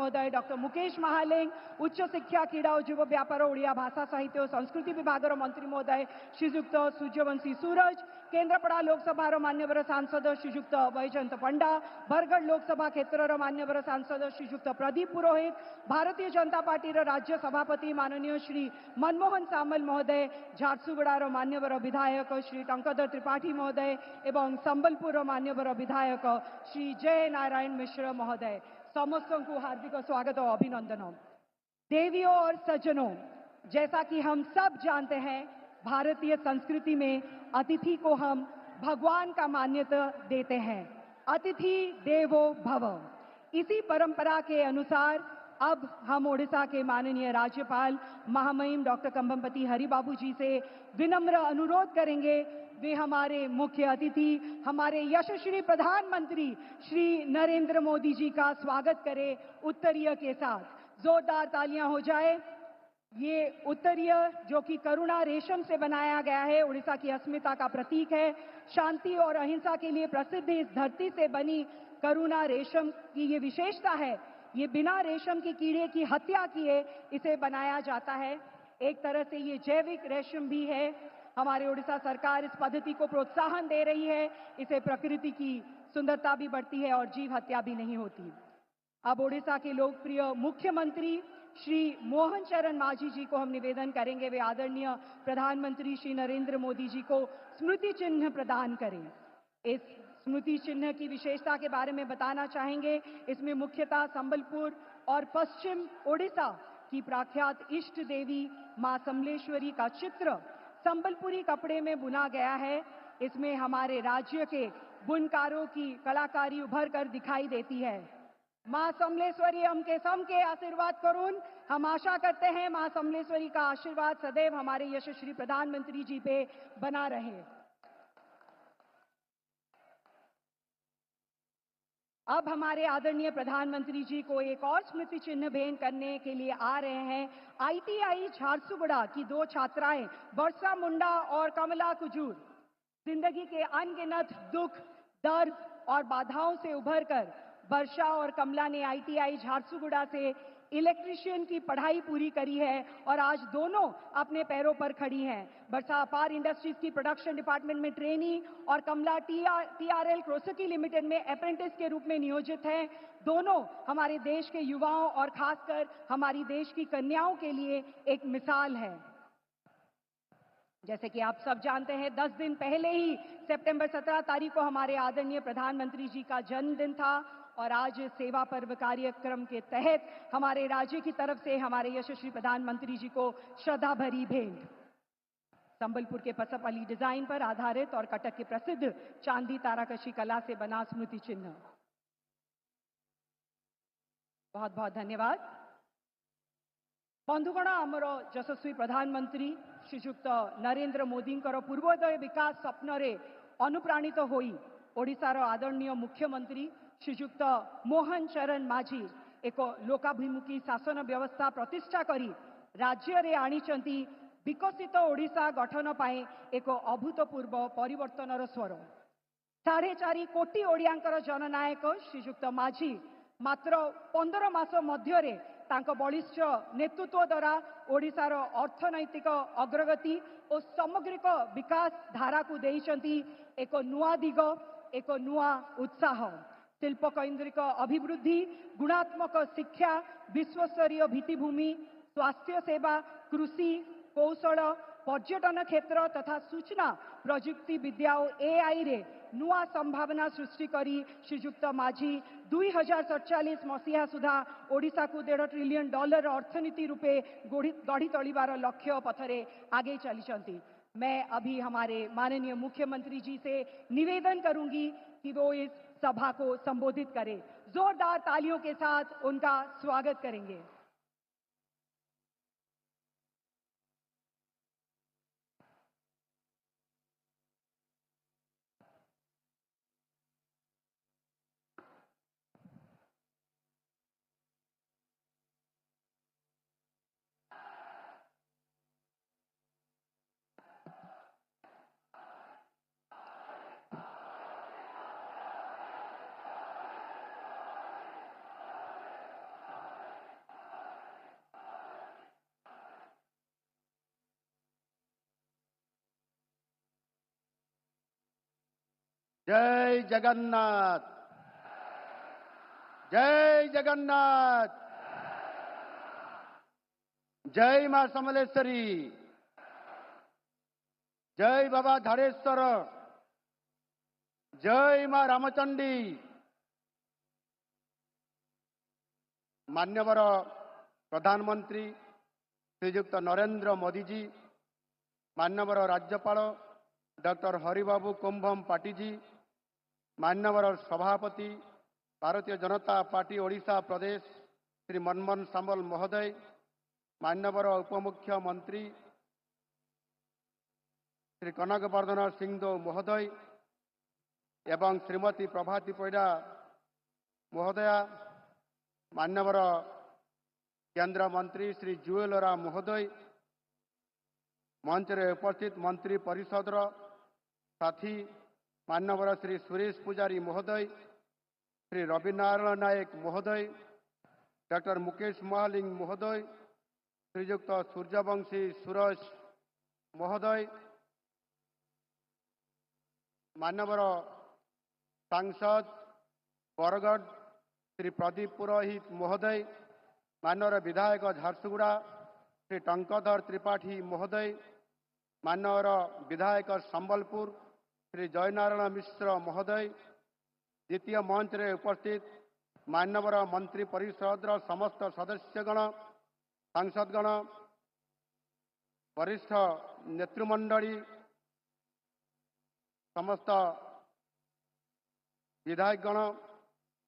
महोदय, डॉक्टर मुकेश महालेंग, उच्च शिक्षा क्रीड़ा और युव व्यापार ओडिया भाषा साहित्य और संस्कृति विभाग मंत्री महोदय श्रीजुक्त सूर्यवंशी सूरज, केन्द्रापड़ा लोकसभा मान्यवर सांसद श्रीजुक्त वैजयंत पंडा, बरगढ़ लोकसभा क्षेत्र मान्यवर सांसद श्रीजुक्त प्रदीप पुरोहित, भारतीय जनता पार्टी राज्य सभापति माननीय श्री मनमोहन सामल महोदय, झारसुगुड़ार मान्यवर विधायक श्री टंकधर त्रिपाठी महोदय एवं संबलपुर मान्यवर विधायक श्री जय नारायण मिश्र महोदय, समस्त को हार्दिक स्वागत और अभिनंदन। देवियों और सज्जनों, जैसा कि हम सब जानते हैं, भारतीय संस्कृति में अतिथि को हम भगवान का मान्यता देते हैं। अतिथि देवो भव। इसी परंपरा के अनुसार अब हम ओडिशा के माननीय राज्यपाल महामहिम डॉक्टर कंभमपति हरिबाबू जी से विनम्र अनुरोध करेंगे, वे हमारे मुख्य अतिथि, हमारे यशस्वी प्रधानमंत्री श्री नरेंद्र मोदी जी का स्वागत करें उत्तरीय के साथ। जोरदार तालियां हो जाए। ये उत्तरीय जो कि करुणा रेशम से बनाया गया है, उड़ीसा की अस्मिता का प्रतीक है। शांति और अहिंसा के लिए प्रसिद्ध इस धरती से बनी करुणा रेशम की ये विशेषता है, ये बिना रेशम के कीड़े की हत्या किए इसे बनाया जाता है। एक तरह से ये जैविक रेशम भी है। हमारे उड़ीसा सरकार इस पद्धति को प्रोत्साहन दे रही है, इससे प्रकृति की सुंदरता भी बढ़ती है और जीव हत्या भी नहीं होती। अब ओडिशा के लोकप्रिय मुख्यमंत्री श्री मोहन चरण मांझी जी को हम निवेदन करेंगे, वे आदरणीय प्रधानमंत्री श्री नरेंद्र मोदी जी को स्मृति चिन्ह प्रदान करें। इस स्मृति चिन्ह की विशेषता के बारे में बताना चाहेंगे। इसमें मुख्यतः संबलपुर और पश्चिम ओडिशा की प्रख्यात इष्ट देवी मां समलेश्वरी का चित्र संबलपुरी कपड़े में बुना गया है। इसमें हमारे राज्य के बुनकारों की कलाकारी उभर कर दिखाई देती है। मां समलेश्वरी हमके सबके आशीर्वाद करुन। हम आशा करते हैं मां समलेश्वरी का आशीर्वाद सदैव हमारे यशस्वी प्रधानमंत्री जी पे बना रहे। अब हमारे आदरणीय प्रधानमंत्री जी को एक और स्मृति चिन्ह भेंट करने के लिए आ रहे हैं। आईटीआई झारसुगुड़ा की दो छात्राएं वर्षा मुंडा और कमला कुजूर जिंदगी के अनगिनत दुख, दर्द और बाधाओं से उभरकर वर्षा और कमला ने आईटीआई झारसुगुड़ा से इलेक्ट्रीशियन की पढ़ाई पूरी करी है और आज दोनों अपने पैरों पर खड़ी हैं। वर्षा अपार इंडस्ट्रीज की प्रोडक्शन डिपार्टमेंट में ट्रेनी और कमला टीआरएल क्रोसिटी लिमिटेड में अप्रेंटिस के रूप में नियोजित हैं। दोनों हमारे देश के युवाओं और खासकर हमारी देश की कन्याओं के लिए एक मिसाल है। जैसे कि आप सब जानते हैं, 10 दिन पहले ही सितंबर 17 तारीख को हमारे आदरणीय प्रधानमंत्री जी का जन्मदिन था और आज सेवा पर्व कार्यक्रम के तहत हमारे राज्य की तरफ से हमारे यशस्वी प्रधानमंत्री जी को श्रद्धा भरी भेंट। संबलपुर के पसपली डिजाइन पर आधारित और कटक के प्रसिद्ध चांदी ताराकशी कला से बना स्मृति चिन्ह। बहुत बहुत धन्यवाद। बंधुगण, आमर यशस्वी प्रधानमंत्री श्रीजुक्त नरेंद्र मोदी पूर्वोदय विकास स्वप्न रे अनुप्राणित होई ओडिशार आदरणीय मुख्यमंत्री श्रीजुक्त मोहन चरण मांझी एक लोकाभिमुखी शासन व्यवस्था प्रतिष्ठा करी राज्य रे आनिचंती विकसित ओडिशा गठन पाए एक अभूतपूर्व परिवर्तनर स्वर। 4.5 कोटी ओडियांकर जननायक श्रीजुक्त मांझी मात्र 15 मास मध्य तांको बलिष्ठ नेतृत्व द्वारा ओडिशार अर्थनैतिक अग्रगति और सामग्रिक विकास धारा को देइचंती एक नुआ दिग, एक नुआ उत्साह। शिल्प केन्द्रिक अभिवृद्धि, गुणात्मक शिक्षा, विश्वस्तरीय भित्तिभूमि, स्वास्थ्य सेवा, कृषि, कौशल, पर्यटन क्षेत्र तथा सूचना प्रजुक्ति विद्या और एआई रे नुआ संभावना सृष्टि करी श्रीजुक्त मांझी 2047 मसीहा सुधा ओडिशा को $1.5 ट्रिलियन अर्थनीति रूपे गढ़ी तोलिबार लक्ष्य पथरे आगे चली। मैं अभी हमारे माननीय मुख्यमंत्री जी से निवेदन करूंगी कि वो इस सभा को संबोधित करें। जोरदार तालियों के साथ उनका स्वागत करेंगे। जय जगन्नाथ, जय जगन्नाथ, जय मां समलेश्वरी, जय बाबा धारेश्वर, जय मां रामचंडी। मान्यवर प्रधानमंत्री श्रीयुक्त नरेंद्र मोदी जी, मान्यवर राज्यपाल डॉक्टर हरिबाबू कुंभम पाटी जी, मान्यवर सभापति भारतीय जनता पार्टी ओडिशा प्रदेश श्री मनमोहन सामल महोदय, मान्यवर उपमुख्यमंत्री श्री कनकवर्धन सिंहदेव महोदय एवं श्रीमती प्रभाती परिडा महोदया, मान्यवर केंद्र मंत्री श्री जुएल ओराम महोदय, मंच रे उपस्थित मंत्री परिषद साथी मान्यवर श्री सुरेश पुजारी महोदय, श्री रविनारायण नायक महोदय, डॉक्टर मुकेश महालिंग महोदय, श्रीयुक्त सूर्यवंशी सूरज महोदय, मान्यवर सांसद बरगढ़ श्री प्रदीप पुरोहित महोदय, मान्यवर विधायक झारसुगुड़ा श्री टंकधर त्रिपाठी महोदय, मान्यवर विधायक संबलपुर श्री जयनारायण मिश्र महोदय, द्वितीय मंच रे उपस्थित मान्यवर मंत्री परिषद समस्त सदस्यगण, सांसदगण, वरिष्ठ नेतृमंडली, समस्त विधायकगण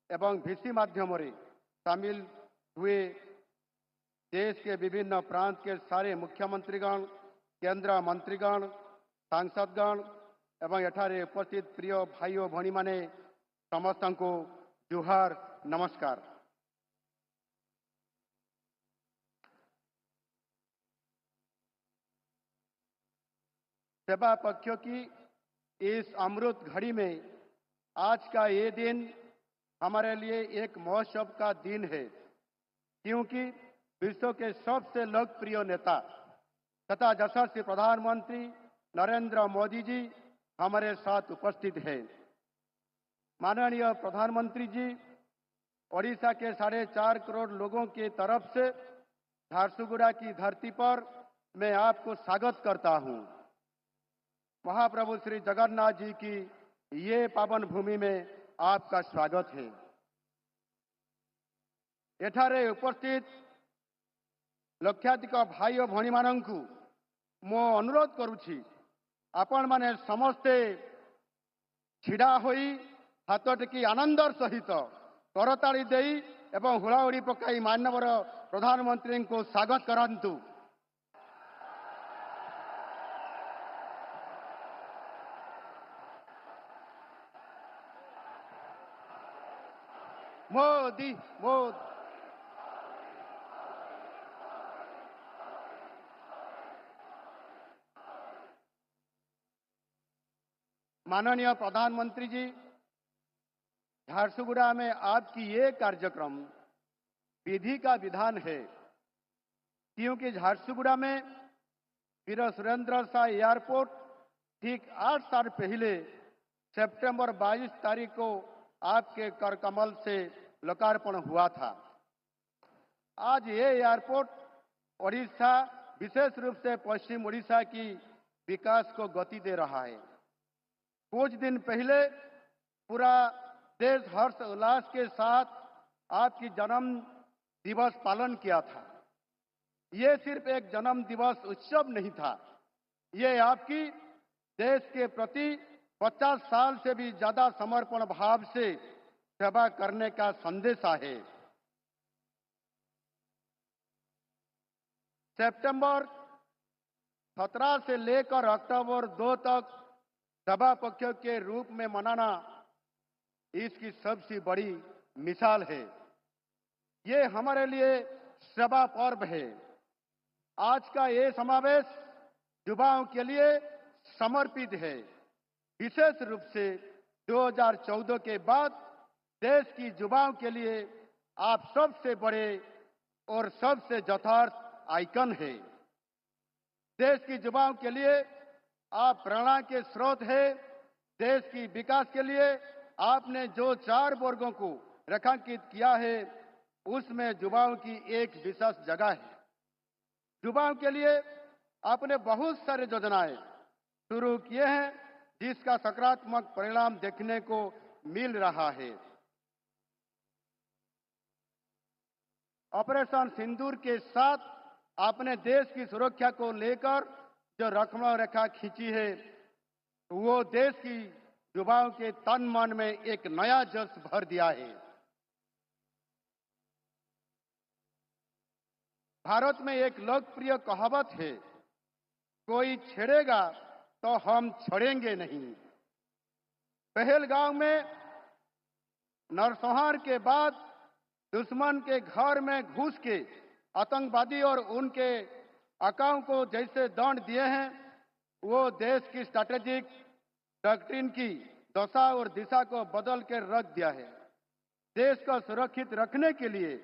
एवं वीसी माध्यम रे शामिल हुए देश के विभिन्न प्रांत के सारे मुख्यमंत्रीगण, केंद्र मंत्रीगण, सांसदगण एवं एठारे उपस्थित प्रिय भाई और भणी माने समस्त को जुहार नमस्कार। सेवा पक्षों की इस अमृत घड़ी में आज का ये दिन हमारे लिए एक महोत्सव का दिन है, क्योंकि विश्व के सबसे लोकप्रिय नेता तथा यशस्वी प्रधानमंत्री नरेंद्र मोदी जी हमारे साथ उपस्थित हैं। माननीय प्रधानमंत्री जी, ओडिशा के 4.5 करोड़ लोगों की तरफ से झारसुगुड़ा की धरती पर मैं आपको स्वागत करता हूं। महाप्रभु श्री जगन्नाथ जी की ये पावन भूमि में आपका स्वागत है। एठारे उपस्थित लक्षाधिक भाई और भणी माननकु मो अनुरोध करुछि, आपण माने समस्ते छिड़ा होई हाथ टेकी आनंदर सहित करताड़ी देई एवं हुड़ाहुड़ी पकाई मान्यवर प्रधानमंत्री को स्वागत करंतु। मोदी मोदी। माननीय प्रधानमंत्री जी, झारसुगुड़ा में आपकी ये कार्यक्रम विधि का विधान है, क्योंकि झारसुगुड़ा में वीर सुरेंद्र शाह एयरपोर्ट ठीक 8 साल पहले सितंबर 22 तारीख को आपके कर कमल से लोकार्पण हुआ था। आज ये एयरपोर्ट ओडिशा, विशेष रूप से पश्चिम ओडिशा की विकास को गति दे रहा है। कुछ दिन पहले पूरा देश हर्ष उल्लास के साथ आपकी जन्म दिवस पालन किया था। ये सिर्फ एक जन्म दिवस उत्सव नहीं था, ये आपकी देश के प्रति 50 साल से भी ज्यादा समर्पण भाव से सेवा करने का संदेश है। सितंबर 17 से लेकर अक्टूबर 2 तक सभा पक्षों के रूप में मनाना इसकी सबसे बड़ी मिसाल है। ये हमारे लिए सभा पर्व है। आज का ये समावेश युवाओं के लिए समर्पित है। विशेष रूप से 2014 के बाद देश की युवाओं के लिए आप सबसे बड़े और सबसे यथार्थ आइकन है। देश की युवाओं के लिए आप प्रेरणा के स्रोत है, देश की विकास के लिए आपने जो 4 वर्गों को रेखांकित किया है, उसमें युवाओं की एक विशेष जगह है। युवाओं के लिए आपने बहुत सारे योजनाएं शुरू किए हैं, जिसका सकारात्मक परिणाम देखने को मिल रहा है। ऑपरेशन सिंदूर के साथ आपने देश की सुरक्षा को लेकर जो लक्ष्मण रेखा खींची है, वो देश की युवाओं के तन मन में एक नया जोश भर दिया है। भारत में एक लोकप्रिय कहावत है, कोई छेड़ेगा तो हम छोड़ेंगे नहीं। पहलगांव में नरसंहार के बाद दुश्मन के घर में घुस के आतंकवादी और उनके आकाओं को जैसे दंड दिए हैं, वो देश की स्ट्रैटेजिक डॉक्ट्रिन की दशा और दिशा को बदल कर रख दिया है। देश को सुरक्षित रखने के लिए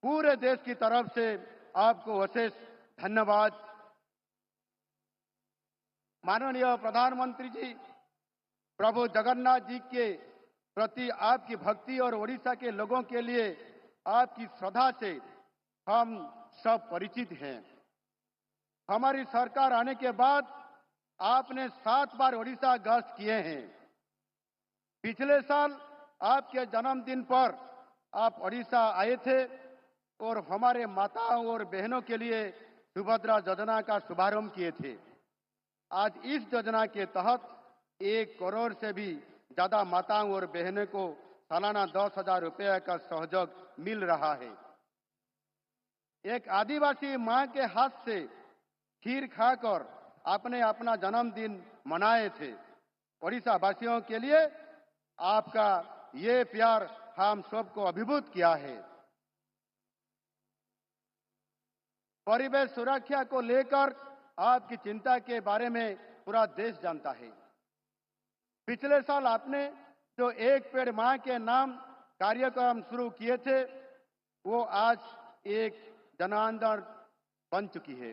पूरे देश की तरफ से आपको अशेष धन्यवाद। माननीय प्रधानमंत्री जी, प्रभु जगन्नाथ जी के प्रति आपकी भक्ति और ओडिशा के लोगों के लिए आपकी श्रद्धा से हम सब परिचित हैं। हमारी सरकार आने के बाद आपने 7 बार ओडिशा गश्त किए हैं। पिछले साल आपके जन्मदिन पर आप ओडिशा आए थे और हमारे माताओं और बहनों के लिए सुभद्रा योजना का शुभारंभ किए थे। आज इस योजना के तहत 1 करोड़ से भी ज्यादा माताओं और बहनों को सालाना 10,000 रुपये का सहयोग मिल रहा है। एक आदिवासी मां के हाथ से खीर खाकर आपने अपना जन्मदिन मनाए थे। ओडिशा वासियों के लिए आपका ये प्यार हम सबको अभिभूत किया है। परिवेश सुरक्षा को लेकर आपकी चिंता के बारे में पूरा देश जानता है। पिछले साल आपने जो एक पेड़ मां के नाम कार्यक्रम शुरू किए थे, वो आज एक जन आंदोलन बन चुकी है।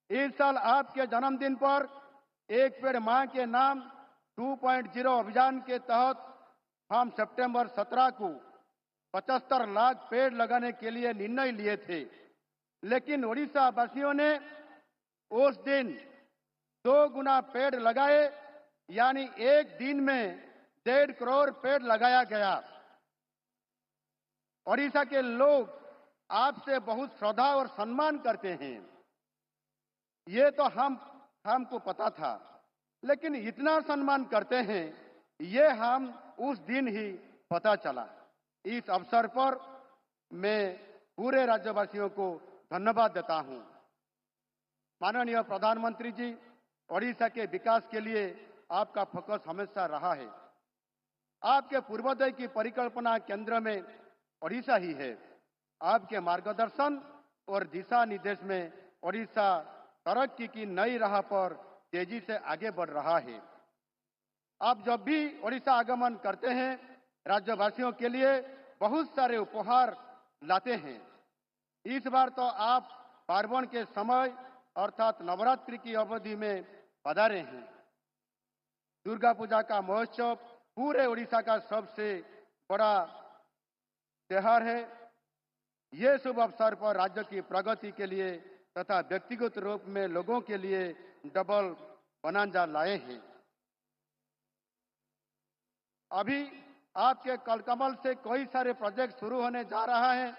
इस साल आपके जन्मदिन पर एक पेड़ मां के नाम 2.0 अभियान के तहत हम सितंबर 17 को 75 लाख पेड़ लगाने के लिए निर्णय लिए थे, लेकिन ओडिशा वासियों ने उस दिन 2 गुना पेड़ लगाए, यानी एक दिन में 1.5 करोड़ पेड़ लगाया गया। ओडिशा के लोग आपसे बहुत श्रद्धा और सम्मान करते हैं, ये तो हमको पता था, लेकिन इतना सम्मान करते हैं ये हम उस दिन ही पता चला। इस अवसर पर मैं पूरे राज्यवासियों को धन्यवाद देता हूं। माननीय प्रधानमंत्री जी, ओडिशा के विकास के लिए आपका फोकस हमेशा रहा है। आपके पूर्वोदय की परिकल्पना केंद्र में ओडिशा ही है। आपके मार्गदर्शन और दिशा निर्देश में ओडिशा तरक्की की नई राह पर तेजी से आगे बढ़ रहा है। आप जब भी ओडिशा आगमन करते हैं, राज्यवासियों के लिए बहुत सारे उपहार लाते हैं। इस बार तो आप पार्वण के समय अर्थात नवरात्रि की अवधि में पधारे हैं। दुर्गा पूजा का महोत्सव पूरे ओडिशा का सबसे बड़ा त्योहार है। ये शुभ अवसर पर राज्य की प्रगति के लिए तथा व्यक्तिगत रूप में लोगों के लिए डबल बनांजा लाए हैं। अभी आपके कलकमल से कई सारे प्रोजेक्ट शुरू होने जा रहा है।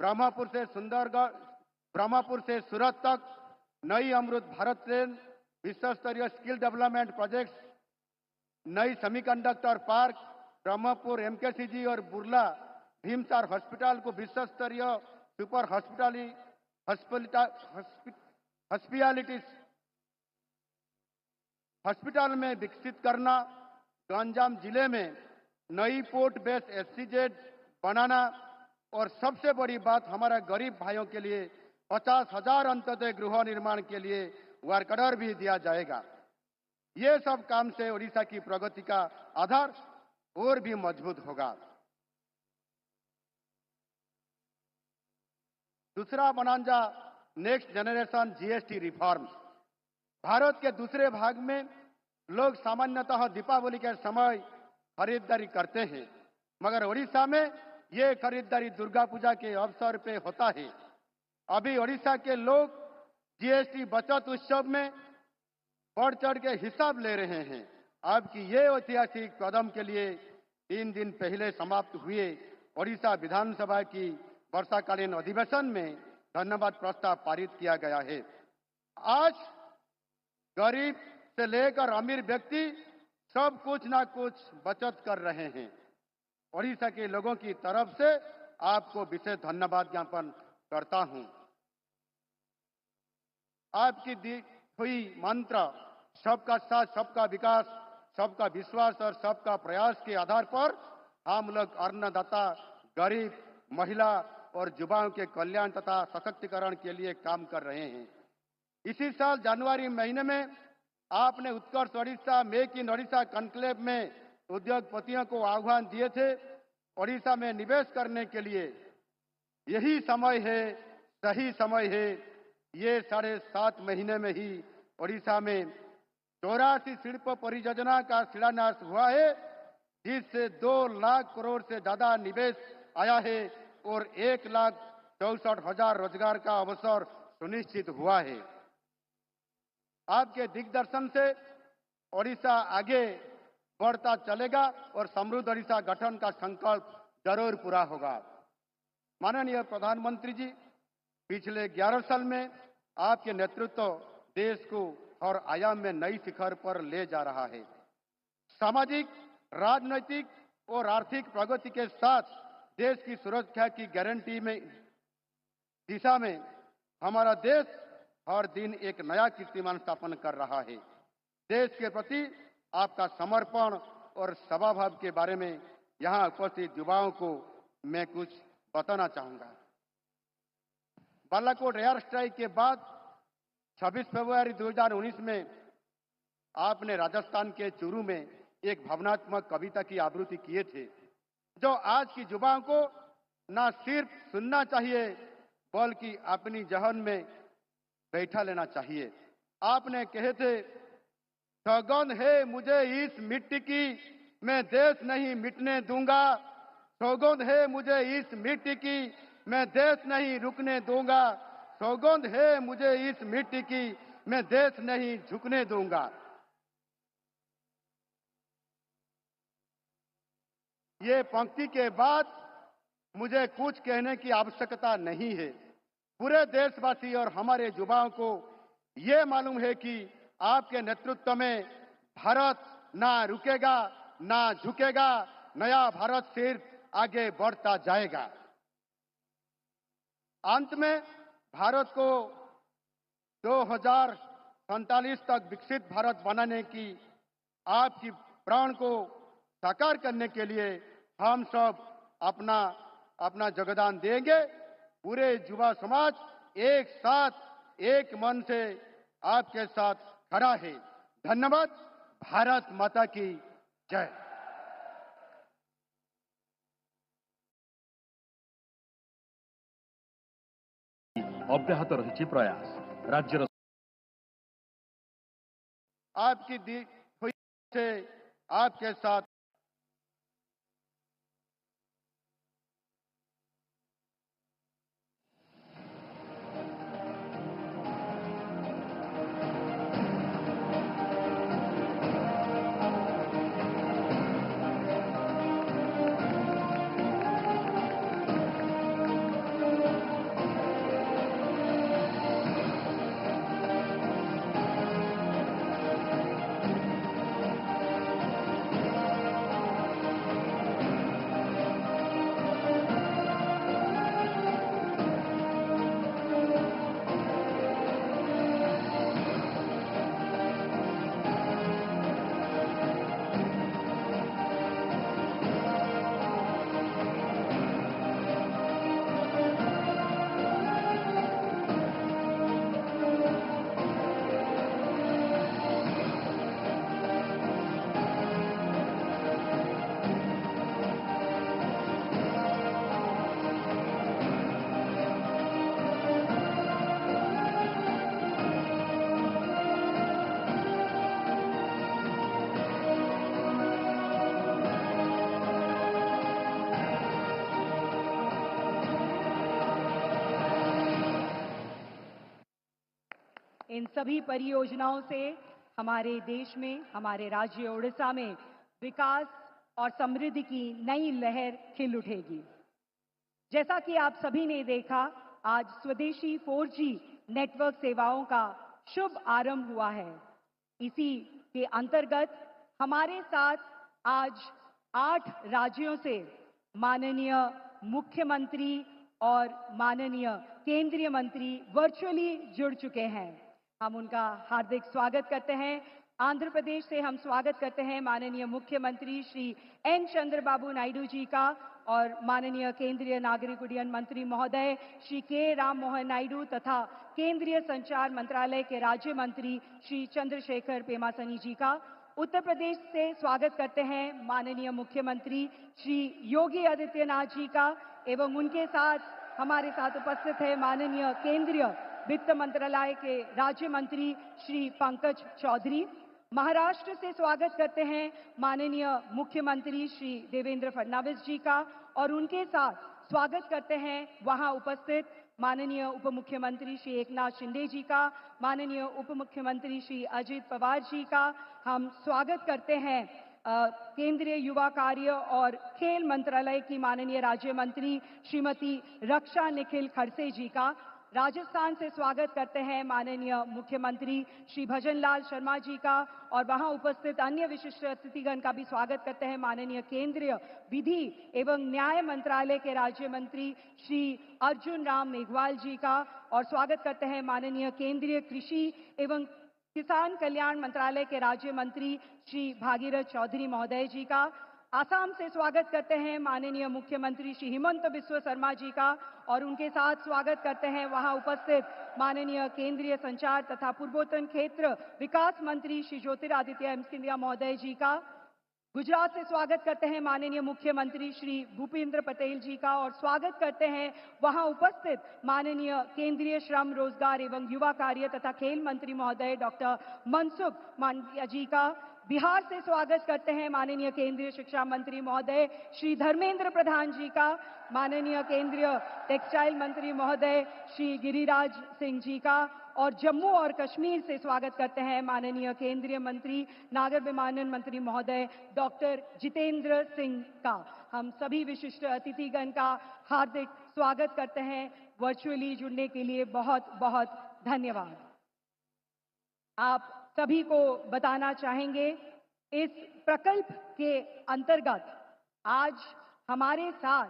ब्रह्मपुर से सुंदरगढ़, ब्रह्मपुर से सूरत तक नई अमृत भारत ट्रेन, विश्व स्तरीय स्किल डेवलपमेंट प्रोजेक्ट्स, नई सेमीकंडक्टर पार्क, ब्रह्मपुर एमकेसीजी और बुर्ला भीमसार हॉस्पिटल को विश्व स्तरीय सुपर हॉस्पिटल में विकसित करना, गंजाम जिले में नई पोर्ट बेस्ड एससीजेड बनाना और सबसे बड़ी बात हमारा गरीब भाइयों के लिए 50,000 अंत्योदय गृह निर्माण के लिए वर्क ऑर्डर भी दिया जाएगा। ये सब काम से ओडिशा की प्रगति का आधार और भी मजबूत होगा। दूसरा bonanza next generation GST reforms. Bharat के दूसरे भाग में लोग सामान्यतः दीपावली के समय खरीदारी करते हैं, मगर ओडिशा में ये खरीदारी दुर्गा पूजा के अवसर पे होता है। अभी ओडिशा के लोग जीएसटी बचत उत्सव में बढ़ चढ़ के हिसाब ले रहे हैं। आपकी ये ऐतिहासिक कदम के लिए 3 दिन पहले समाप्त हुए ओडिशा विधानसभा की वर्षाकालीन अधिवेशन में धन्यवाद प्रस्ताव पारित किया गया है। आज गरीब से लेकर अमीर व्यक्ति सब कुछ ना कुछ बचत कर रहे हैं। ओडिशा के लोगों की तरफ से आपको विशेष धन्यवाद ज्ञापन करता हूं। आपकी दी हुई मंत्र सबका साथ, सबका विकास, सबका विश्वास और सबका प्रयास के आधार पर हम लोग अन्नदाता, गरीब, महिला और युवाओं के कल्याण तथा सशक्तिकरण के लिए काम कर रहे हैं। इसी साल जनवरी महीने में आपने Utkarsh Odisha make in Odisha conclave में उद्योगपतियों को आह्वान दिए थे। ओडिशा में निवेश करने के लिए यही समय है, सही समय है। ये 7.5 महीने में ही ओडिशा में 84 शिल्प परियोजना का शिलान्यास हुआ है, जिससे 2 लाख करोड़ से ज्यादा निवेश आया है और 1,64,000 रोजगार का अवसर सुनिश्चित हुआ है। आपके दिग्दर्शन से ओडिशा आगे बढ़ता चलेगा और समृद्ध ओडिशा गठन का संकल्प जरूर पूरा होगा। माननीय प्रधानमंत्री जी, पिछले 11 साल में आपके नेतृत्व देश को हर आयाम में नई शिखर पर ले जा रहा है। सामाजिक, राजनैतिक और आर्थिक प्रगति के साथ देश की सुरक्षा की गारंटी में दिशा में हमारा देश हर दिन एक नया कीर्तिमान स्थापन कर रहा है। देश के प्रति आपका समर्पण और सेवाभाव के बारे में यहाँ उपस्थित युवाओं को मैं कुछ बताना चाहूंगा। बालाकोट एयर स्ट्राइक के बाद 26 फरवरी 2019 में आपने राजस्थान के चूरू में एक भावनात्मक कविता की आवृत्ति किए थे, जो आज की युवाओं को न सिर्फ सुनना चाहिए बल्कि अपनी जहन में बैठा लेना चाहिए। आपने कहे थे, सौगंध है मुझे इस मिट्टी की, मैं देश नहीं मिटने दूंगा। सौगंध है मुझे इस मिट्टी की, मैं देश नहीं रुकने दूंगा। सौगंध है मुझे इस मिट्टी की, मैं देश नहीं झुकने दूंगा। ये पंक्ति के बाद मुझे कुछ कहने की आवश्यकता नहीं है। पूरे देशवासी और हमारे युवाओं को ये मालूम है कि आपके नेतृत्व में भारत ना रुकेगा, ना झुकेगा। नया भारत सिर्फ आगे बढ़ता जाएगा। अंत में भारत को 2047 तक विकसित भारत बनाने की आपकी प्राण को साकार करने के लिए हम सब अपना योगदान देंगे। पूरे युवा समाज एक साथ, एक मन से आपके साथ खड़ा है। धन्यवाद। भारत माता की जय। अब्याहत रही प्रयास राज्य आपकी दी हुई से आपके साथ इन सभी परियोजनाओं से हमारे देश में, हमारे राज्य ओडिशा में विकास और समृद्धि की नई लहर खिल उठेगी। जैसा कि आप सभी ने देखा, आज स्वदेशी 4G नेटवर्क सेवाओं का शुभ आरंभ हुआ है। इसी के अंतर्गत हमारे साथ आज 8 राज्यों से माननीय मुख्यमंत्री और माननीय केंद्रीय मंत्री वर्चुअली जुड़ चुके हैं। हम उनका हार्दिक स्वागत करते हैं। आंध्र प्रदेश से हम स्वागत करते हैं माननीय मुख्यमंत्री श्री एन चंद्रबाबू नायडू जी का और माननीय केंद्रीय नागरिक उड्डयन मंत्री महोदय श्री के राम मोहन नायडू तथा केंद्रीय संचार मंत्रालय के राज्य मंत्री श्री चंद्रशेखर पेमासनी जी का। उत्तर प्रदेश से स्वागत करते हैं माननीय मुख्यमंत्री श्री योगी आदित्यनाथ जी का एवं उनके साथ हमारे साथ उपस्थित है माननीय केंद्रीय वित्त मंत्रालय के राज्य मंत्री श्री पंकज चौधरी। महाराष्ट्र से स्वागत करते हैं माननीय मुख्यमंत्री श्री देवेंद्र फडणवीस जी का और उनके साथ स्वागत करते हैं वहां उपस्थित माननीय उप मुख्यमंत्री श्री एकनाथ शिंदे जी का, माननीय उप मुख्यमंत्री श्री अजित पवार जी का। हम स्वागत करते हैं केंद्रीय युवा कार्य और खेल मंत्रालय की माननीय राज्य मंत्री श्रीमती रक्षा निखिल खड़से जी का। राजस्थान से स्वागत करते हैं माननीय मुख्यमंत्री श्री भजनलाल शर्मा जी का और वहां उपस्थित अन्य विशिष्ट अतिथिगण का भी स्वागत करते हैं माननीय केंद्रीय विधि एवं न्याय मंत्रालय के राज्य मंत्री श्री अर्जुन राम मेघवाल जी का और स्वागत करते हैं माननीय केंद्रीय कृषि एवं किसान कल्याण मंत्रालय के राज्य मंत्री श्री भागीरथ चौधरी महोदय जी का। आसाम से स्वागत करते हैं माननीय मुख्यमंत्री श्री हिमंत बिस्वा शर्मा जी का और उनके साथ स्वागत करते हैं वहां उपस्थित माननीय केंद्रीय संचार तथा पूर्वोत्तर क्षेत्र विकास मंत्री श्री ज्योतिरादित्य सिंधिया महोदय जी का। गुजरात से स्वागत करते हैं माननीय मुख्यमंत्री श्री भूपेंद्र पटेल जी का और स्वागत करते हैं वहां उपस्थित माननीय केंद्रीय श्रम रोजगार एवं युवा कार्य तथा खेल मंत्री महोदय डॉक्टर मनसुख मांडविया जी का। बिहार से स्वागत करते हैं माननीय केंद्रीय शिक्षा मंत्री महोदय श्री धर्मेंद्र प्रधान जी का, माननीय केंद्रीय टेक्सटाइल मंत्री महोदय श्री गिरिराज सिंह जी का और जम्मू और कश्मीर से स्वागत करते हैं माननीय केंद्रीय मंत्री नागर विमानन मंत्री महोदय डॉक्टर जितेंद्र सिंह का। हम सभी विशिष्ट अतिथिगण का हार्दिक स्वागत करते हैं। वर्चुअली जुड़ने के लिए बहुत बहुत धन्यवाद। आप सभी को बताना चाहेंगे, इस प्रकल्प के अंतर्गत आज हमारे साथ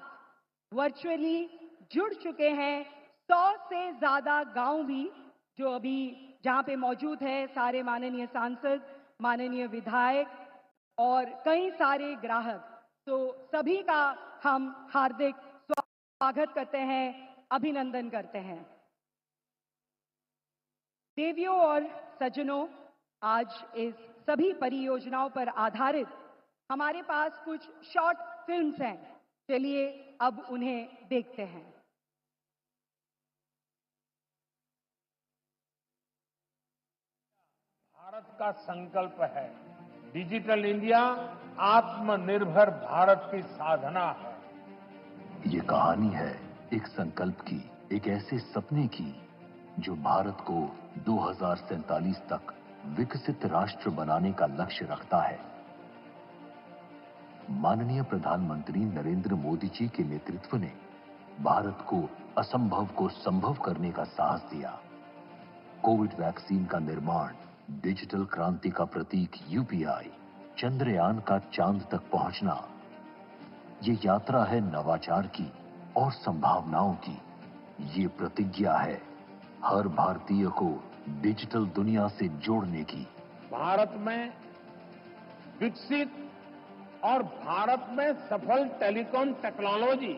वर्चुअली जुड़ चुके हैं 100 से ज्यादा गांव भी जो अभी जहां पे मौजूद है, सारे माननीय सांसद, माननीय विधायक और कई सारे ग्राहक। तो सभी का हम हार्दिक स्वागत करते हैं, अभिनंदन करते हैं। देवियों और सज्जनों, आज इस सभी परियोजनाओं पर आधारित हमारे पास कुछ शॉर्ट फिल्म्स हैं। चलिए अब उन्हें देखते हैं। भारत का संकल्प है, डिजिटल इंडिया आत्मनिर्भर भारत की साधना है। ये कहानी है एक संकल्प की, एक ऐसे सपने की जो भारत को 2047 तक विकसित राष्ट्र बनाने का लक्ष्य रखता है। माननीय प्रधानमंत्री नरेंद्र मोदी जी के नेतृत्व ने भारत को असंभव को संभव करने का साहस दिया। कोविड वैक्सीन का निर्माण, डिजिटल क्रांति का प्रतीक यूपीआई, चंद्रयान का चांद तक पहुंचना, ये यात्रा है नवाचार की और संभावनाओं की। ये प्रतिज्ञा है हर भारतीय को डिजिटल दुनिया से जोड़ने की। भारत में विकसित और भारत में सफल टेलीकॉम टेक्नोलॉजी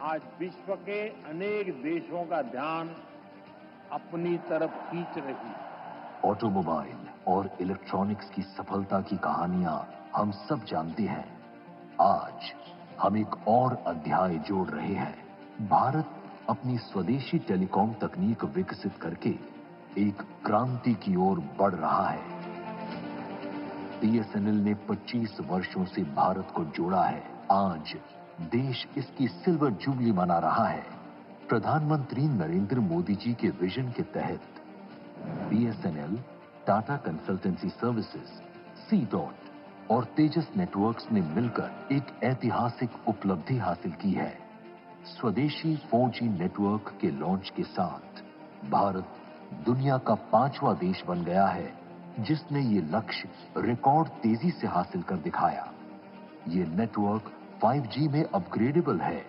आज विश्व के अनेक देशों का ध्यान अपनी तरफ खींच रही है। ऑटोमोबाइल और इलेक्ट्रॉनिक्स की सफलता की कहानियां हम सब जानते हैं। आज हम एक और अध्याय जोड़ रहे हैं। भारत अपनी स्वदेशी टेलीकॉम तकनीक विकसित करके एक क्रांति की ओर बढ़ रहा है। बीएसएनएल ने 25 वर्षों से भारत को जोड़ा है। आज देश इसकी सिल्वर जुबली मना रहा है। प्रधानमंत्री नरेंद्र मोदी जी के विजन के तहत BSNL, Tata consultancy services, C dot और तेजस नेटवर्क्स ने मिलकर एक ऐतिहासिक उपलब्धि हासिल की है। स्वदेशी 4G नेटवर्क के लॉन्च के साथ भारत दुनिया का 5वां देश बन गया है जिसने ये लक्ष्य रिकॉर्ड तेजी से हासिल कर दिखाया। ये नेटवर्क 5G में अपग्रेडेबल है।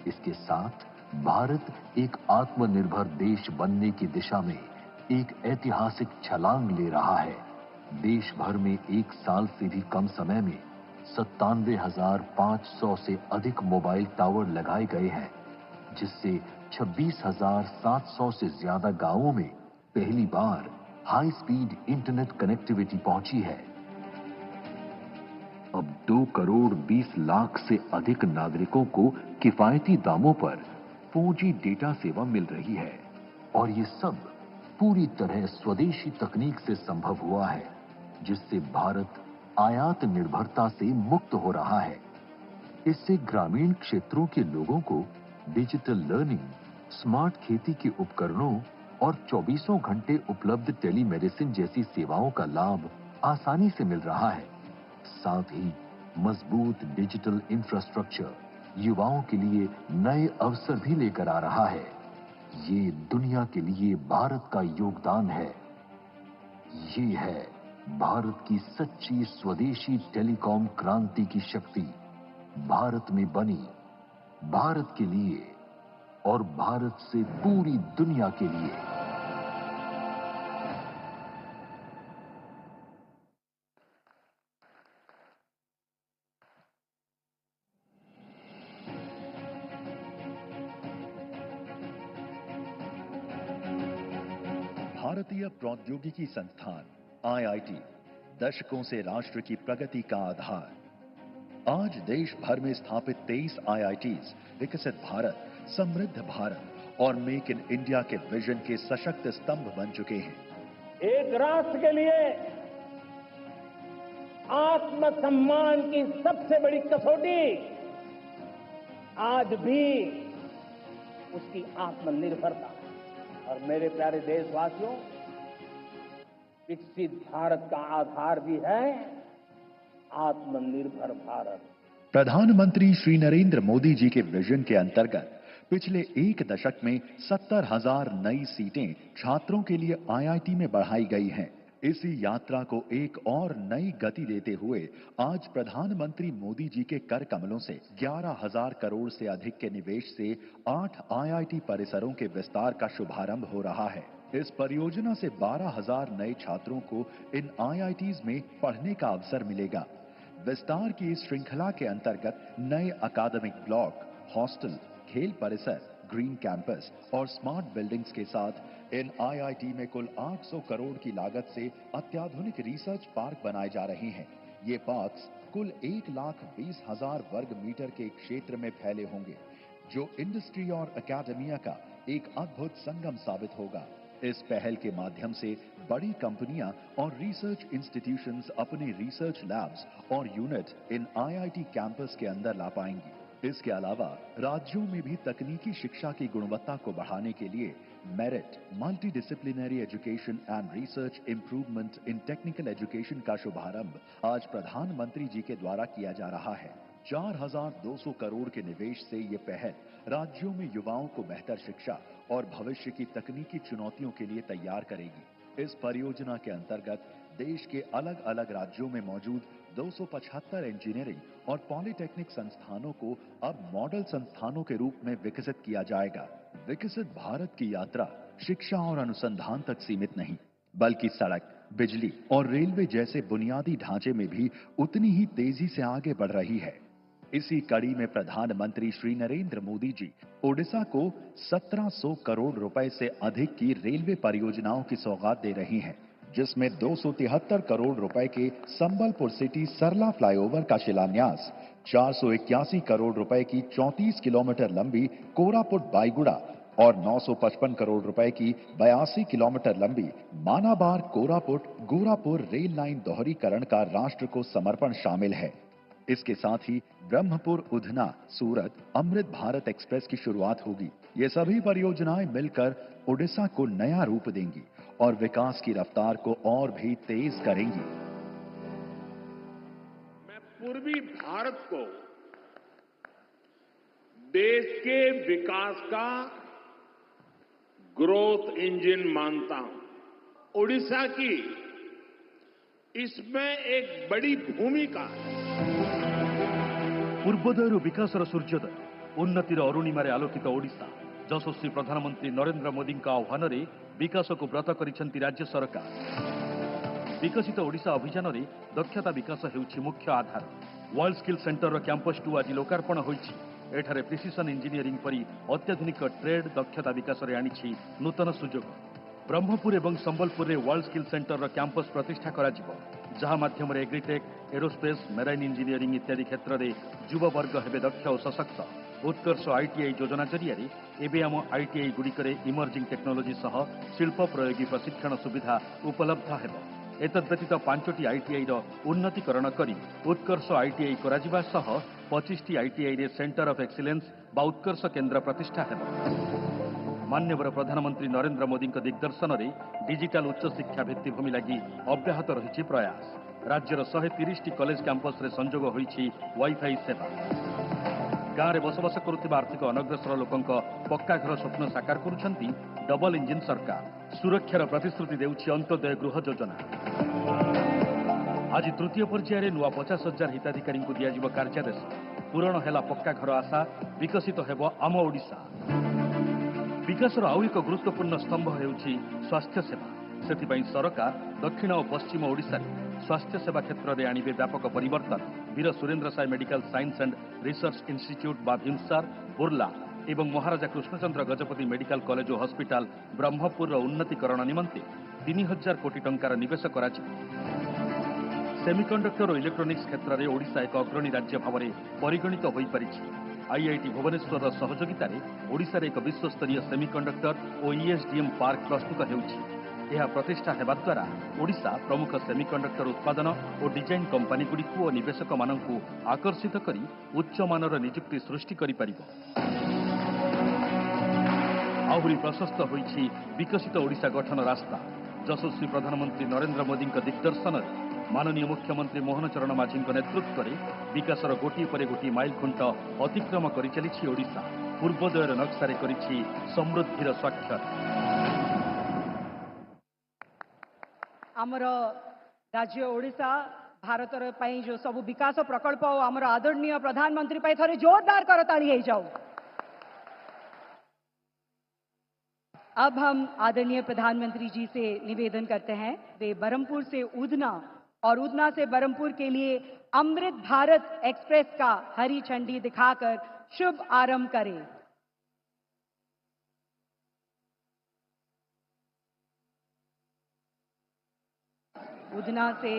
इसके साथ भारत एक आत्मनिर्भर देश बनने की दिशा में एक ऐतिहासिक छलांग ले रहा है। देश भर में एक साल से भी कम समय में 97,500 से अधिक मोबाइल टावर लगाए गए हैं, जिससे 26,700 से ज्यादा गांवों में पहली बार हाई स्पीड इंटरनेट कनेक्टिविटी पहुंची है। अब 2 करोड़ 20 लाख से अधिक नागरिकों को किफायती दामों पर 4G डेटा सेवा मिल रही है और ये सब पूरी तरह स्वदेशी तकनीक से संभव हुआ है, जिससे भारत आयात निर्भरता से मुक्त हो रहा है। इससे ग्रामीण क्षेत्रों के लोगों को डिजिटल लर्निंग, स्मार्ट खेती के उपकरणों और 24 घंटे उपलब्ध टेलीमेडिसिन जैसी सेवाओं का लाभ आसानी से मिल रहा है। साथ ही मजबूत डिजिटल इंफ्रास्ट्रक्चर युवाओं के लिए नए अवसर भी लेकर आ रहा है। ये दुनिया के लिए भारत का योगदान है। ये है भारत की सच्ची स्वदेशी टेलीकॉम क्रांति की शक्ति। भारत में बनी, भारत के लिए और भारत से पूरी दुनिया के लिए। भारतीय प्रौद्योगिकी संस्थान IIT दशकों से राष्ट्र की प्रगति का आधार। आज देश भर में स्थापित 23 IITs विकसित भारत, समृद्ध भारत और मेक इन इंडिया के विजन के सशक्त स्तंभ बन चुके हैं। एक राष्ट्र के लिए आत्मसम्मान की सबसे बड़ी कसौटी आज भी उसकी आत्मनिर्भरता। और मेरे प्यारे देशवासियों, विकसित भारत का आधार भी है आत्मनिर्भर भारत। प्रधानमंत्री श्री नरेंद्र मोदी जी के विजन के अंतर्गत पिछले 1 दशक में 70,000 नई सीटें छात्रों के लिए IIT में बढ़ाई गई हैं। इसी यात्रा को एक और नई गति देते हुए आज प्रधानमंत्री मोदी जी के कर कमलों से 11,000 करोड़ से अधिक के निवेश से 8 IIT परिसरों के विस्तार का शुभारंभ हो रहा है। इस परियोजना से 12,000 नए छात्रों को इन IITs में पढ़ने का अवसर मिलेगा। विस्तार की इस श्रृंखला के अंतर्गत नए अकादमिक ब्लॉक, हॉस्टल, खेल परिसर, ग्रीन कैंपस और स्मार्ट बिल्डिंग्स के साथ इन IIT में कुल 800 करोड़ की लागत से अत्याधुनिक रिसर्च पार्क बनाए जा रहे हैं। ये पार्क्स कुल 1,20,000 वर्ग मीटर के क्षेत्र में फैले होंगे, जो इंडस्ट्री और एकेडमिया का एक अद्भुत संगम साबित होगा। इस पहल के माध्यम से बड़ी कंपनियां और रिसर्च इंस्टीट्यूशंस अपने रिसर्च लैब्स और यूनिट इन IIT कैंपस के अंदर ला पाएंगी। इसके अलावा राज्यों में भी तकनीकी शिक्षा की गुणवत्ता को बढ़ाने के लिए merit multi disciplinary education and research improvement in technical education का शुभारंभ आज प्रधानमंत्री जी के द्वारा किया जा रहा है। 4,200 करोड़ के निवेश से ये पहल राज्यों में युवाओं को बेहतर शिक्षा और भविष्य की तकनीकी चुनौतियों के लिए तैयार करेगी। इस परियोजना के अंतर्गत देश के अलग अलग राज्यों में मौजूद 275 इंजीनियरिंग और पॉलिटेक्निक संस्थानों को अब मॉडल संस्थानों के रूप में विकसित किया जाएगा। विकसित भारत की यात्रा शिक्षा और अनुसंधान तक सीमित नहीं, बल्कि सड़क, बिजली और रेलवे जैसे बुनियादी ढांचे में भी उतनी ही तेजी से आगे बढ़ रही है। इसी कड़ी में प्रधानमंत्री श्री नरेंद्र मोदी जी ओडिशा को 1,700 करोड़ रुपए से अधिक की रेलवे परियोजनाओं की सौगात दे रही हैं, जिसमें 273 करोड़ रुपए के संबलपुर सिटी सरला फ्लाईओवर का शिलान्यास, 481 करोड़ रुपए की 34 किलोमीटर लंबी कोरापुट बाईगुड़ा और 955 करोड़ रुपए की 82 किलोमीटर लंबी मानाबार कोरापुट गोरापुर रेल लाइन दोहरीकरण का राष्ट्र को समर्पण शामिल है। इसके साथ ही ब्रह्मपुर उधना सूरत अमृत भारत एक्सप्रेस की शुरुआत होगी। ये सभी परियोजनाएं मिलकर ओडिशा को नया रूप देंगी और विकास की रफ्तार को और भी तेज करेंगी। मैं पूर्वी भारत को देश के विकास का ग्रोथ इंजन मानता हूं। ओडिशा की इसमें एक बड़ी भूमिका है। ପୂର୍ବୋଦୟରୁ ବିକାଶର ସୂର୍ଯ୍ୟୋଦୟ ଉନ୍ନତିର ଅରୁଣିମାରେ ଆଲୋକିତ ଓଡ଼ିଶା ଯଶସ୍ୱୀ ପ୍ରଧାନମନ୍ତ୍ରୀ ନରେନ୍ଦ୍ର ମୋଦିଙ୍କ ଆହ୍ୱାନରେ ବିକାଶକୁ ବ୍ରତ କରିଛନ୍ତି ରାଜ୍ୟ ସରକାର। ବିକଶିତ ଓଡ଼ିଶା ଅଭିଯାନରେ ଦକ୍ଷତା ବିକାଶ ହେଉଛି ମୁଖ୍ୟ ଆଧାର। ୱାର୍ଲଡ ସ୍କିଲ୍ ସେଣ୍ଟରର କ୍ୟାମ୍ପସ୍ 2 ଆଜି ଲୋକାର୍ପଣ ହୋଇଛି। ଏଠାରେ ପ୍ରିସିସନ୍ ଇଞ୍ଜିନିୟରିଂ ପରି ଅତ୍ୟାଧୁନିକ ଟ୍ରେଡ୍ ଦକ୍ଷତା ବିକାଶରେ ଆଣିଛି ନୂତନ ସୁଯୋଗ। ବ୍ରହ୍ମପୁର ଏବଂ ସମ୍ବଲପୁରରେ ୱାର୍ଲଡ ସ୍କିଲ୍ ସେଣ୍ଟରର କ୍ୟାମ୍ପସ୍ ପ୍ରତିଷ୍ଠା କରାଯିବ, ଯାହା ମାଧ୍ୟମରେ ଏଗ୍ରିଟେକ୍, ଏରୋସ୍ପେସ୍, ମେରାଇନ୍ ଇଞ୍ଜିନିୟରିଂ ଇତ୍ୟାଦି କ୍ଷେତ୍ରରେ ଯୁବବର୍ଗ ହେବେ ଦକ୍ଷ ଓ ସଶକ୍ତ। ଉତ୍କର୍ଷ ଆଇଟିଆଇ ଯୋଜନା ଜରିଆରେ ଏବେ ଆମ ଆଇଟିଆଇ ଗୁଡ଼ିକରେ ଇମର୍ଜିଂ ଟେକ୍ନୋଲୋଜି ସହ ଶିଳ୍ପ ପ୍ରୟୋଗୀ ପ୍ରଶିକ୍ଷଣ ସୁବିଧା ଉପଲବ୍ଧ ହେବ। ଏତଦ୍ବ୍ୟତୀତ 5ଟି ଆଇଟିଆଇର ଉନ୍ନତିକରଣ କରି ଉତ୍କର୍ଷ ଆଇଟିଆଇ କରାଯିବା ସହ 25ଟି ଆଇଟିଆଇରେ ସେଣ୍ଟର ଅଫ୍ ଏକ୍ସିଲେନ୍ସ ବା ଉତ୍କର୍ଷ କେନ୍ଦ୍ର ପ୍ରତିଷ୍ଠା ହେବ। ମାନ୍ୟବର ପ୍ରଧାନମନ୍ତ୍ରୀ ନରେନ୍ଦ୍ର ମୋଦିଙ୍କ ଦିଗ୍ଦର୍ଶନରେ ଡିଜିଟାଲ ଉଚ୍ଚଶିକ୍ଷା ଭିତ୍ତିଭୂମି ଲାଗି ଅବ୍ୟାହତ ରହିଛି ପ୍ରୟାସ। ରାଜ୍ୟର 130ଟି କଲେଜ କ୍ୟାମ୍ପସରେ ସଂଯୋଗ ହୋଇଛି ୱାଇଫାଇ ସେବା। ଗାଁରେ ବସବାସ କରୁଥିବା ଆର୍ଥିକ ଅନଗ୍ରସର ଲୋକଙ୍କ ପକ୍କା ଘର ସ୍ୱପ୍ନ ସାକାର କରୁଛନ୍ତି ଡବଲ ଇଞ୍ଜିନ ସରକାର। ସୁରକ୍ଷାର ପ୍ରତିଶ୍ରୁତି ଦେଉଛି ଅନ୍ତୋଦୟ ଗୃହ ଯୋଜନା। ଆଜି ତୃତୀୟ ପର୍ଯ୍ୟାୟରେ ନୂଆ 50,000 ହିତାଧିକାରୀଙ୍କୁ ଦିଆଯିବ କାର୍ଯ୍ୟାଦେଶ। ପୂରଣ ହେଲା ପକ୍କା ଘର ଆଶା, ବିକଶିତ ହେବ ଆମ ଓଡ଼ିଶା। ବିକାଶର ଆଉ ଏକ ଗୁରୁତ୍ୱପୂର୍ଣ୍ଣ ସ୍ତମ୍ଭ ହେଉଛି ସ୍ୱାସ୍ଥ୍ୟ ସେବା। ସେଥିପାଇଁ ସରକାର ଦକ୍ଷିଣ ଓ ପଶ୍ଚିମ ଓଡ଼ିଶାରେ ସ୍ୱାସ୍ଥ୍ୟ ସେବା କ୍ଷେତ୍ରରେ ଆଣିବେ ବ୍ୟାପକ ପରିବର୍ତ୍ତନ। Veer Surendra Sai medical science and research institute ବା ଭିମସାର, ବୁର୍ଲା ଏବଂ ମହାରାଜା କୃଷ୍ଣଚନ୍ଦ୍ର ଗଜପତି ମେଡିକାଲ କଲେଜ ଓ ହସ୍ପିଟାଲ ବ୍ରହ୍ମପୁରର ଉନ୍ନତିକରଣ ନିମନ୍ତେ 3,000 କୋଟି ଟଙ୍କାର ନିବେଶ କରାଯିବ। ସେମିକଣ୍ଡକ୍ଟର ଓ ଇଲେକ୍ଟ୍ରୋନିକ୍ସ କ୍ଷେତ୍ରରେ ଓଡ଼ିଶା ଏକ ଅଗ୍ରଣୀ ରାଜ୍ୟ ଭାବରେ ପରିଗଣିତ ହୋଇପାରିଛି। ଆଇଆଇଟି ଭୁବନେଶ୍ୱରର ସହଯୋଗିତାରେ ଓଡ଼ିଶାରେ ଏକ ବିଶ୍ୱସ୍ତରୀୟ ସେମିକଣ୍ଡକ୍ଟର ଓ ଇଏସ୍ଡିଏମ୍ ପାର୍କ ପ୍ରସ୍ତୁତ ହେଉଛି। ଏହା ପ୍ରତିଷ୍ଠା ହେବା ଦ୍ୱାରା ଓଡ଼ିଶା ପ୍ରମୁଖ ସେମିକଣ୍ଡକ୍ଟର ଉତ୍ପାଦନ ଓ ଡିଜାଇନ୍ କମ୍ପାନୀଗୁଡ଼ିକୁ ଓ ନିବେଶକମାନଙ୍କୁ ଆକର୍ଷିତ କରି ଉଚ୍ଚମାନର ନିଯୁକ୍ତି ସୃଷ୍ଟି କରିପାରିବ। ଆହୁରି ପ୍ରଶସ୍ତ ହୋଇଛି ବିକଶିତ ଓଡ଼ିଶା ଗଠନ ରାସ୍ତା। ଯଶସ୍ୱୀ ପ୍ରଧାନମନ୍ତ୍ରୀ ନରେନ୍ଦ୍ର ମୋଦିଙ୍କ ଦିଗ୍ଦର୍ଶନରେ ମାନନୀୟ ମୁଖ୍ୟମନ୍ତ୍ରୀ ମୋହନ ଚରଣ ମାଝୀଙ୍କ ନେତୃତ୍ୱରେ ବିକାଶର ଗୋଟିଏ ପରେ ଗୋଟିଏ ମାଇଲ ଖୁଣ୍ଟ ଅତିକ୍ରମ କରିଚାଲିଛି ଓଡ଼ିଶା। ପୂର୍ବୋଦୟର ନକ୍ସାରେ କରିଛି ସମୃଦ୍ଧିର ସ୍ୱାକ୍ଷର। आमर राज्य ओडिशा भारतर पई जो सब विकास प्रकल्प और आमर आदरणीय प्रधानमंत्री पई थरे जोरदार करताली हो जाओ। अब हम आदरणीय प्रधानमंत्री जी से निवेदन करते हैं वे बरमपुर से उधना और उधना से बरमपुर के लिए अमृत भारत एक्सप्रेस का हरी झंडी दिखाकर शुभ आरंभ करें। उधना से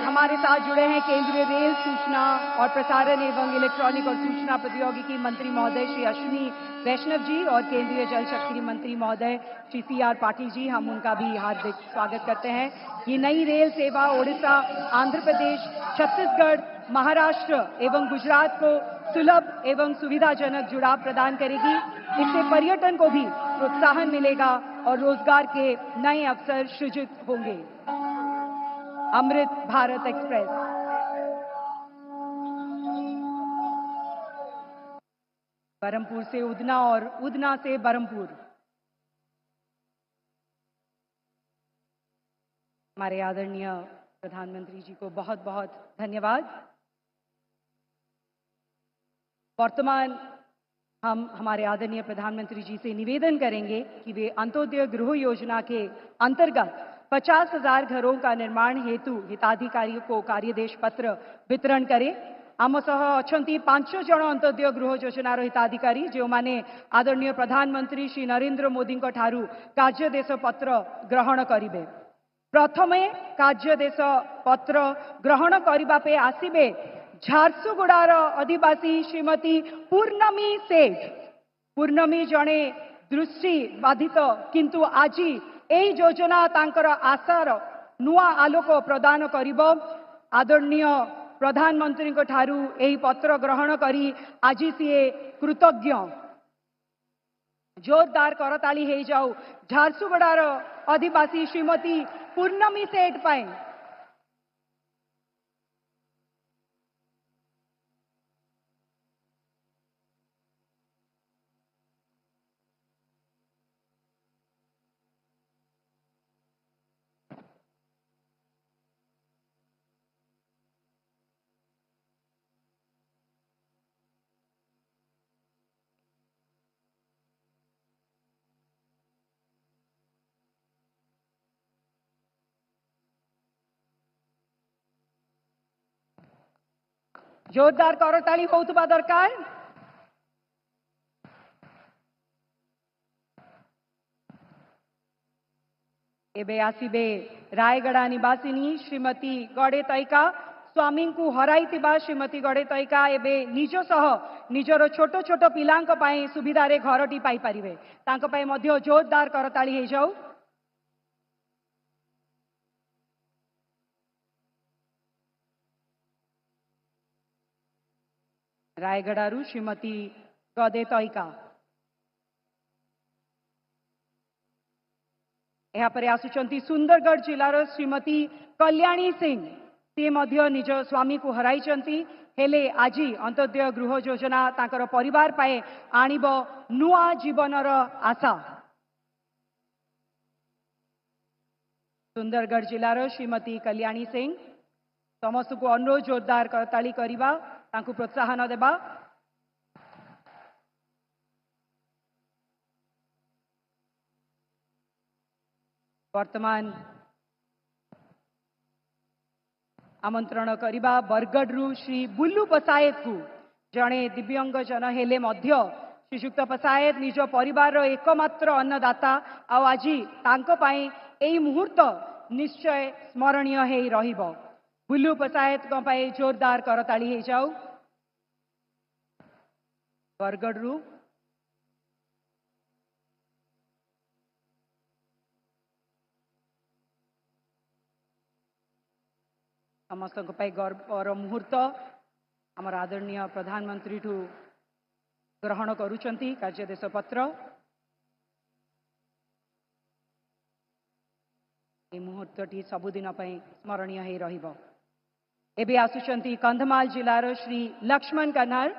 हमारे साथ जुड़े हैं केंद्रीय रेल, सूचना और प्रसारण एवं इलेक्ट्रॉनिक और सूचना प्रौद्योगिकी मंत्री महोदय श्री अश्विनी वैष्णव जी और केंद्रीय जल शक्ति मंत्री महोदय श्री CR पाटिल जी। हम उनका भी हार्दिक स्वागत करते हैं। ये नई रेल सेवा ओडिशा, आंध्र प्रदेश, छत्तीसगढ़, महाराष्ट्र एवं गुजरात को सुलभ एवं सुविधाजनक जुड़ाव प्रदान करेगी। इससे पर्यटन को भी प्रोत्साहन मिलेगा और रोजगार के नए अवसर सृजित होंगे। अमृत भारत एक्सप्रेस। बरमपुर से उधना और उधना से बरमपुर। हमारे आदरणीय प्रधानमंत्री जी को बहुत बहुत धन्यवाद। वर्तमान हम हमारे आदरणीय प्रधानमंत्री जी से निवेदन करेंगे कि वे अंत्योदय गृह योजना के अंतर्गत 50,000 घरों का निर्माण हेतु हिताधिकारियों को कार्यदेश पत्र वितरण करें। आम सह अछंती 5 जन अंत्योदय गृह योजनार हिताधिकारी जो माने आदरणीय प्रधानमंत्री श्री नरेंद्र मोदी ठारू कार्यदेश पत्र ग्रहण करिवे। प्रथमे कार्यदेश पत्र ग्रहण करबा पे आसीबे झारसुगुड़ार अधिवासी श्रीमती पूर्णमी सेठ। पूर्णमी जणे दृष्टि बाधित किंतु आज एई योजना तांकर आशार नुआ आलोक प्रदान करिब। आदरणीय प्रधानमंत्री को ठारू एही पत्र ग्रहण करी आज सीए कृतज्ञ जोरदार करताली हे जाऊ झारसुगुड़ार आदिवासी श्रीमती पूर्णमी सेठ पाए जोरदार करताली होउतबा दरकार। एबे आसीबे रायगड़ा निवासिनी श्रीमती गड़ेतैका स्वामी को हराइतिबा श्रीमती गड़ेतैका एबे निज सह निजर छोट छोट पिलांक पाए सुविधारे घरटी पाई परिबे तांको पाए मध्य जोरदार करताली हे जाऊ। रायगड़ारू श्रीमती गड़ेतैका यापर आसुचंती सुंदरगढ़ जिलार श्रीमती कल्याणी सिंह से मध्य निज स्वामी को हराइचंती हेले आजी अंत्योदय गृह योजना तांकर परिवार पाए आनिब नुआ जीवनर आशा। सुंदरगढ़ जिलार श्रीमती कल्याणी सिंह समस्त को अनुरोध जोरदार करताली करिबा तांकु प्रोत्साहन देबा। वर्तमान आमंत्रण करिबा बरगढ़ श्री बुल्लू पसायत को जड़े दिव्यांग जन हेले मध्य श्रीजुक्त पसायत निज परिवार एकमात्र अन्नदाता आज तांको पाए एई मुहूर्त निश्चय स्मरणीय हे रहिबो। बुल्लू पसायत को पाए जोरदार करताली हे जाऊ। बरगढ़ समस्त गर्वर मुहूर्त आमर आदरणीय प्रधानमंत्री ठू ग्रहण करुचंती कार्यदेश पत्र। ए मुहूर्तटी सबुदिन स्मरणीय हे रहिबो। एबे आसुचंती कंधमाल जिलार श्री लक्ष्मण कन्हार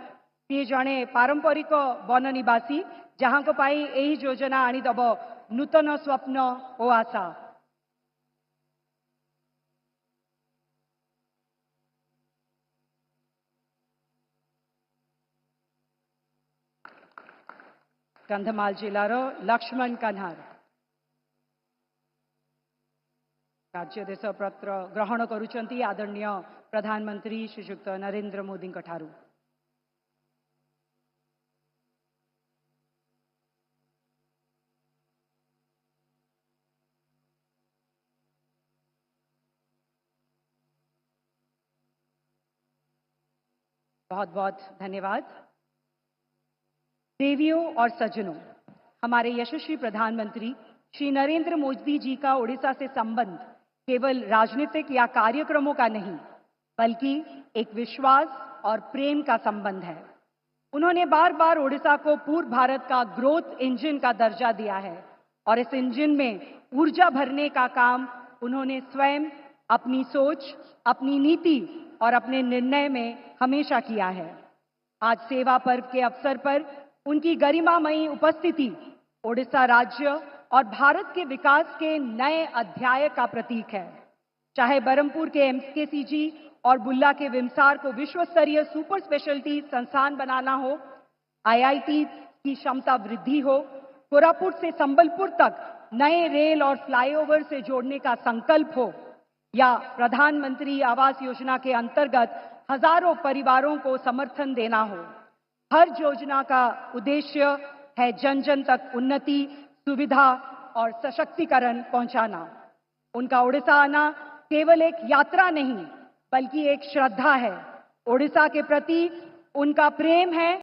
सी जड़े पारंपरिक वन निवासी जहां को पाई एही योजना आनीदब नूतन स्वप्न और आशा। कंधमाल जिलार लक्ष्मण कन्हार राज्यदेश पत्र ग्रहण करुचंती आदरणीय प्रधानमंत्री श्रीयुक्त नरेंद्र मोदी ठारू। बहुत बहुत धन्यवाद। देवियों और सज्जनों, हमारे यशस्वी प्रधानमंत्री श्री नरेंद्र मोदी जी का ओडिशा से संबंध केवल राजनीतिक या कार्यक्रमों का नहीं बल्कि एक विश्वास और प्रेम का संबंध है। उन्होंने बार बार ओडिशा को पूर्व भारत का ग्रोथ इंजन का दर्जा दिया है और इस इंजन में ऊर्जा भरने का काम उन्होंने स्वयं अपनी सोच, अपनी नीति और अपने निर्णय में हमेशा किया है। आज सेवा पर्व के अवसर पर उनकी गरिमामयी उपस्थिति ओडिशा राज्य और भारत के विकास के नए अध्याय का प्रतीक है। चाहे बरमपुर के एमकेसीजी और बुल्ला के विमसार को विश्व स्तरीय सुपर स्पेशलिटी संस्थान बनाना हो, आईआईटी की क्षमता वृद्धि हो, कोरापुट से संबलपुर तक नए रेल और फ्लाईओवर से जोड़ने का संकल्प हो, या प्रधानमंत्री आवास योजना के अंतर्गत हजारों परिवारों को समर्थन देना हो, हर योजना का उद्देश्य है जन जन तक उन्नति, सुविधा और सशक्तिकरण पहुंचाना। उनका ओडिशा आना केवल एक यात्रा नहीं बल्कि एक श्रद्धा है। ओडिशा के प्रति उनका प्रेम है